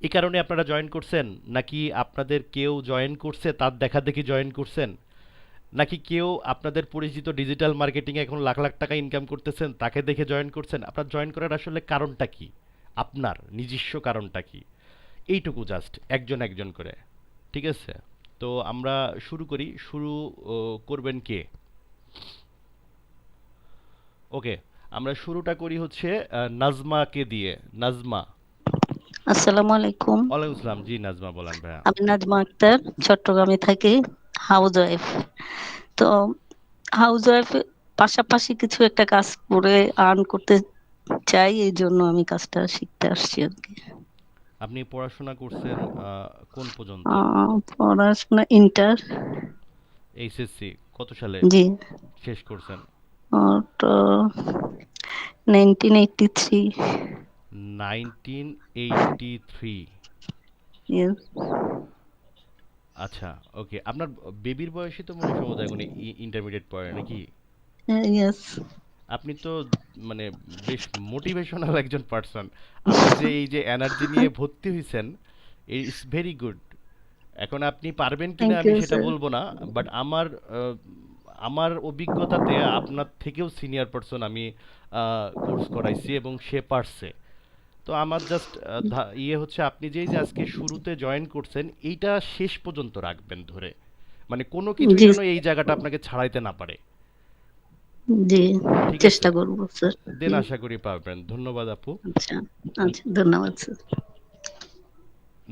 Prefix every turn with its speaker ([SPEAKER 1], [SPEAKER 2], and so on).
[SPEAKER 1] এই কারণে আপনারা জয়েন করছেন, নাকি আপনাদের কেউ জয়েন করছে তার দেখাদেখি জয়েন করছেন, নাকি কেউ আপনাদের পরিচিত ডিজিটাল মার্কেটিং এখন লাখ লাখ টাকা ইনকাম করতেছেন তাকে দেখে জয়েন করছেন? আপনার জয়েন করার আসলে কারণটা কি? আপনার নিজস্ব কারণটা কি? এইটুকু জাস্ট একজন একজন করে। ঠিক আছে? তো আমরা শুরু করি। শুরু করবেন কে? ওকে, আমরা শুরুটা করি হচ্ছে নাজমাকে দিয়ে। নাজমা।
[SPEAKER 2] আসসালামু আলাইকুম।
[SPEAKER 1] ওয়ালাইকুম আসসালাম। জি নাজমা, বলেন ভাইয়া।
[SPEAKER 2] আমি নাজমা আক্তার, চট্টগ্রামে থাকি, হাউস ওয়াইফ। তো হাউস ওয়াইফ পাশাপাশি কিছু একটা কাজ করে আর্ন করতে চাই, এই জন্য আমি কাজটা শিখতে আসছি আর কি।
[SPEAKER 1] আপনি পড়াশোনা করছেন কোন পর্যন্ত?
[SPEAKER 2] পড়াশোনা ইন্টার।
[SPEAKER 1] এইচএসসি কত সালে
[SPEAKER 2] জি।
[SPEAKER 1] শেষ করছেন?
[SPEAKER 2] তো 1983।
[SPEAKER 1] 1983।
[SPEAKER 2] ইয়েস।
[SPEAKER 1] আচ্ছা, ওকে। আপনার বেবির বয়সী তো মনে হয় সম্ভবত এখন ইন্টারমিডিয়েট পড়ে নাকি?
[SPEAKER 2] ইয়েস।
[SPEAKER 1] আপনি তো মানে বেশ মোটিভেশনাল একজন পার্সন। আপনি যে এই যে এনার্জি নিয়ে ভর্তি হইছেন, ইটস ভেরি গুড। এখন আপনি পারবেন কিনা
[SPEAKER 2] থ্যাংক
[SPEAKER 1] আমি
[SPEAKER 2] ইউ
[SPEAKER 1] সেটা
[SPEAKER 2] স্যার।
[SPEAKER 1] বলবো না, বাট আমার অভিজ্ঞতাতে আপনার থেকেও সিনিয়র পারসন আমি কোর্স করাইছি এবং সে পারছে। তো আমার জাস্ট ইয়ে হচ্ছে, আপনি যেই যে আজকে শুরুতে জয়েন করছেন এইটা শেষ পর্যন্ত রাখবেন ধরে, মানে কোনো কিছুই
[SPEAKER 2] জি।
[SPEAKER 1] যেন এই জায়গাটা আপনাকে ছাড়াইতে না পারে।
[SPEAKER 2] জি,
[SPEAKER 1] ঠিক আছে?
[SPEAKER 2] চেষ্টা করবো স্যার।
[SPEAKER 1] দেন
[SPEAKER 2] জি।
[SPEAKER 1] আশা করি পারবেন। ধন্যবাদ আপু।
[SPEAKER 2] আচ্ছা। আচ্ছা, ধন্যবাদ স্যার।